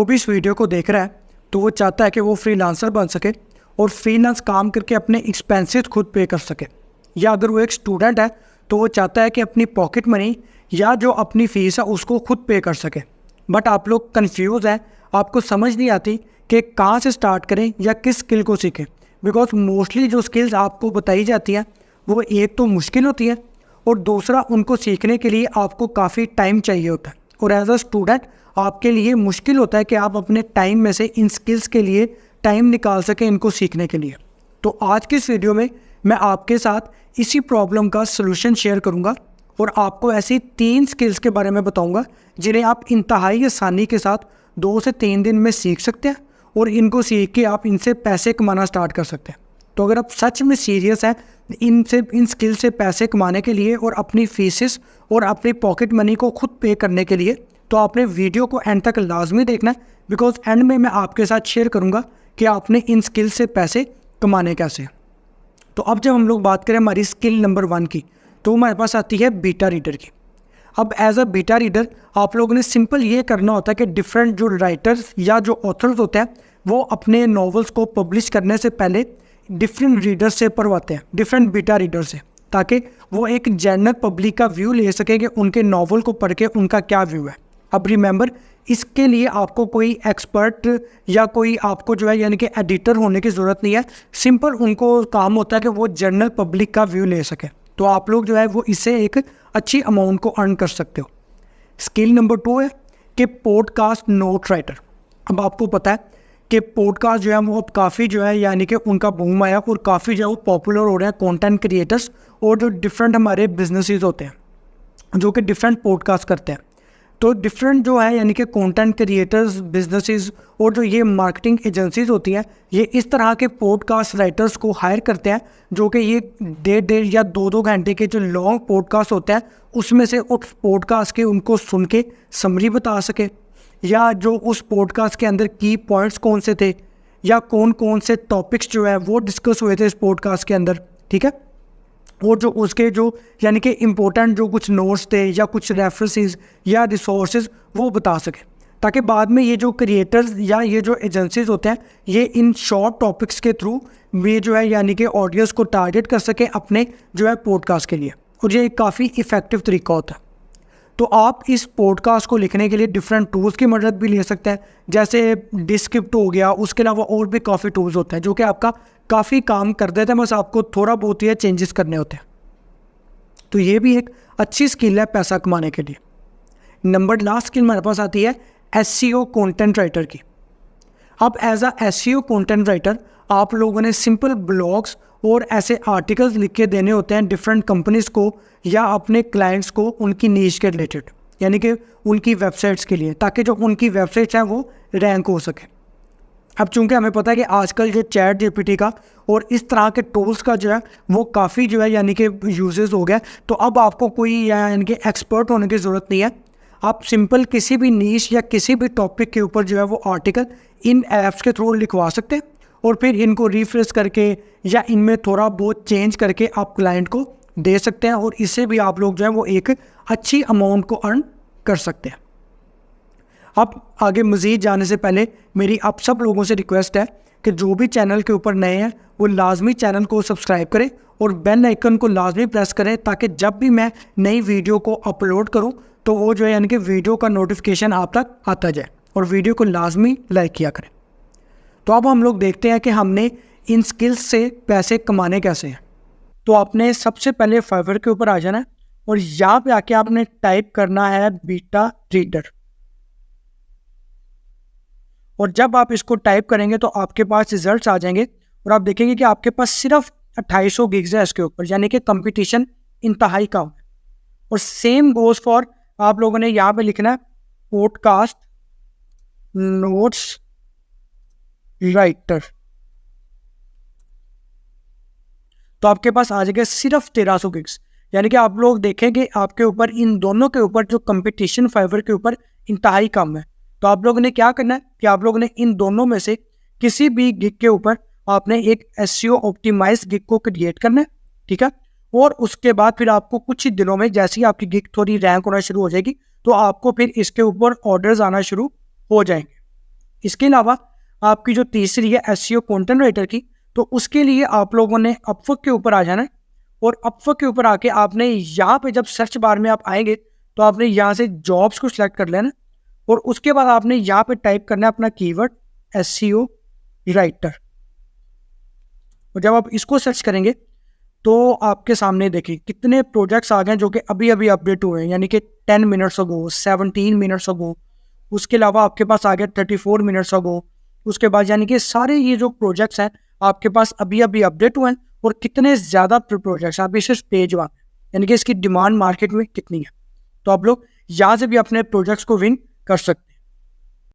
जो भी इस वीडियो को देख रहा है तो वो चाहता है कि वो फ्रीलांसर बन सके और फ्रीलांस काम करके अपने एक्सपेंसेस खुद पे कर सके। या अगर वो एक स्टूडेंट है तो वो चाहता है कि अपनी पॉकेट मनी या जो अपनी फ़ीस है उसको खुद पे कर सके। बट आप लोग कंफ्यूज हैं, आपको समझ नहीं आती कि कहाँ से स्टार्ट करें या किस स्किल को सीखें। बिकॉज मोस्टली जो स्किल्स आपको बताई जाती हैं वो एक तो मुश्किल होती है और दूसरा उनको सीखने के लिए आपको काफ़ी टाइम चाहिए होता है। और एज अ स्टूडेंट आपके लिए मुश्किल होता है कि आप अपने टाइम में से इन स्किल्स के लिए टाइम निकाल सकें इनको सीखने के लिए। तो आज की इस वीडियो में मैं आपके साथ इसी प्रॉब्लम का सलूशन शेयर करूंगा और आपको ऐसी 3 स्किल्स के बारे में बताऊंगा जिन्हें आप इंतहाई आसानी के साथ 2 से 3 दिन में सीख सकते हैं और इनको सीख के आप इनसे पैसे कमाना स्टार्ट कर सकते हैं। तो अगर आप सच में सीरियस हैं इन स्किल से पैसे कमाने के लिए और अपनी फीसेस और अपनी पॉकेट मनी को खुद पे करने के लिए, तो आपने वीडियो को एंड तक लाजमी देखना है। बिकॉज एंड में मैं आपके साथ शेयर करूंगा कि आपने इन स्किल से पैसे कमाने कैसे। तो अब जब हम लोग बात करें हमारी स्किल नंबर 1 की, तो हमारे पास आती है बीटा रीडर की। अब एज अ बीटा रीडर आप लोगों ने सिंपल ये करना होता है कि डिफरेंट जो राइटर्स या जो ऑथर्स होते हैं वो अपने नॉवेल्स को पब्लिश करने से पहले डिफरेंट रीडर्स से पढ़वाते हैं, डिफरेंट बीटा रीडर से, ताकि वो एक जनरल पब्लिक का व्यू ले सके कि उनके नॉवल को पढ़ के उनका क्या व्यू है। अब रिमेंबर, इसके लिए आपको कोई एक्सपर्ट या कोई आपको जो है यानी कि एडिटर होने की ज़रूरत नहीं है। सिंपल उनको काम होता है कि वो जनरल पब्लिक का व्यू ले सके। तो आप लोग जो है वो इससे एक अच्छी अमाउंट को अर्न कर सकते हो। स्किल नंबर 2 है कि पॉडकास्ट नोट राइटर। अब आपको पता है कि पॉडकास्ट जो है वो अब काफ़ी जो है यानी कि उनका बूम आया और काफ़ी जो है वो पॉपुलर हो रहे हैं कंटेंट क्रिएटर्स और जो डिफरेंट हमारे बिजनेसेस होते हैं जो कि डिफरेंट पॉडकास्ट करते हैं। तो डिफरेंट जो है यानी कि कंटेंट क्रिएटर्स, बिजनेसेस और जो ये मार्केटिंग एजेंसीज होती हैं ये इस तरह के पॉडकास्ट राइटर्स को हायर करते हैं जो कि ये 1.5 या 2 घंटे के जो लॉन्ग पॉडकास्ट होते हैं उसमें से उस पॉडकास्ट के उनको सुन के समरी बता सके, या जो उस पॉडकास्ट के अंदर की पॉइंट्स कौन से थे या कौन कौन से टॉपिक्स जो है वो डिस्कस हुए थे इस पॉडकास्ट के अंदर, ठीक है। और जो उसके जो यानी कि इम्पोर्टेंट जो कुछ नोट्स थे या कुछ रेफरेंसेस या रिसोर्सेज वो बता सके, ताकि बाद में ये जो क्रिएटर्स या ये जो एजेंसीज होते हैं ये इन शॉर्ट टॉपिक्स के थ्रू ये जो है यानी कि ऑडियंस को टारगेट कर सके अपने जो है पॉडकास्ट के लिए। और ये काफ़ी इफ़ेक्टिव तरीका होता है। तो आप इस पॉडकास्ट को लिखने के लिए डिफरेंट टूल्स की मदद भी ले सकते हैं, जैसे डिस्क्रिप्ट हो गया। उसके अलावा और भी काफ़ी टूल्स होते हैं जो कि आपका काफ़ी काम कर देते हैं, बस आपको थोड़ा बहुत ही चेंजेस करने होते हैं। तो ये भी एक अच्छी स्किल है पैसा कमाने के लिए। नंबर लास्ट स्किल हमारे पास आती है एसईओ कंटेंट राइटर की। अब as a SEO content writer आप लोगों ने सिंपल ब्लॉग्स और ऐसे आर्टिकल्स लिख के देने होते हैं डिफरेंट कंपनीज को या अपने क्लाइंट्स को उनकी नीश के रिलेटेड, यानी कि उनकी वेबसाइट्स के लिए, ताकि जो उनकी वेबसाइट्स हैं वो रैंक हो सके। अब चूंकि हमें पता है कि आजकल जो चैट जीपीटी का और इस तरह के टूल्स का जो है वो काफ़ी जो है यानी कि यूजेस हो गया, तो अब आपको कोई यानी कि एक्सपर्ट होने की ज़रूरत नहीं है। आप सिंपल किसी भी नीश या किसी भी टॉपिक के ऊपर जो है वो आर्टिकल इन ऐप्स के थ्रू लिखवा सकते हैं और फिर इनको रिफ्रेश करके या इनमें थोड़ा बहुत चेंज करके आप क्लाइंट को दे सकते हैं और इससे भी आप लोग जो है वो एक अच्छी अमाउंट को अर्न कर सकते हैं। अब आगे मज़ीद जाने से पहले मेरी आप सब लोगों से रिक्वेस्ट है कि जो भी चैनल के ऊपर नए हैं वो लाजमी चैनल को सब्सक्राइब करें और बेल आइकन को लाजमी प्रेस करें, ताकि जब भी मैं नई वीडियो को अपलोड करूं तो वो जो है यानी कि वीडियो का नोटिफिकेशन आप तक आता जाए, और वीडियो को लाजमी लाइक किया करें। तो अब हम लोग देखते हैं कि हमने इन स्किल्स से पैसे कमाने कैसे हैं। तो आपने सबसे पहले फाइवर के ऊपर आ जाना है और यहाँ पे आके आपने टाइप करना है बीटा रीडर, और जब आप इसको टाइप करेंगे तो आपके पास रिजल्ट्स आ जाएंगे और आप देखेंगे कि आपके पास सिर्फ 2800 गिग्स है इसके ऊपर, यानी कि कंपटीशन इंतहाई कम है। और सेम गोज फॉर आप लोगों ने यहाँ पे लिखना है पॉडकास्ट नोट्स राइटर, तो आपके पास आ जाएगा सिर्फ 1300 गिग्स। यानी कि आप लोग देखेंगे आपके ऊपर इन दोनों के ऊपर जो कंपटीशन फाइवर के ऊपर इंतहाई कम है। तो आप लोगों ने क्या करना है कि आप लोगों ने इन दोनों में से किसी भी गिग के ऊपर आपने एक एसईओ ऑप्टिमाइज गिग को क्रिएट करना है, ठीक है। और उसके बाद फिर आपको कुछ ही दिनों में जैसे ही आपकी गिग थोड़ी रैंक होना शुरू हो जाएगी तो आपको फिर इसके ऊपर ऑर्डर्स आना शुरू हो जाएंगे। इसके अलावा आपकी जो तीसरी है एसईओ कंटेंट राइटर की, तो उसके लिए आप लोगों ने अपवर्क के ऊपर आ जाना है और अपवर्क के ऊपर आके आपने यहाँ पे जब सर्च बार में आप आएंगे तो आपने यहाँ से जॉब्स को सिलेक्ट कर लेना और उसके बाद आपने यहाँ पे टाइप करना है अपना कीवर्ड एसईओ राइटर। और जब आप इसको सर्च करेंगे तो आपके सामने देखिए कितने प्रोजेक्ट्स आ गए जो कि अभी अभी अपडेट हुए हैं, यानी कि 10 मिनट्स अगो, 17 मिनट्स अगो। उसके अलावा आपके पास आ गया 34 मिनट्स अगो। उसके बाद यानी कि सारे ये जो प्रोजेक्ट्स हैं आपके पास अभी अभी अपडेट हुए हैं और कितने ज़्यादा प्रोजेक्ट्स आप इसे स्टेज वन, यानी कि इसकी डिमांड मार्केट में कितनी है। तो आप लोग यहाँ से भी अपने प्रोजेक्ट्स को विन कर सकते हैं।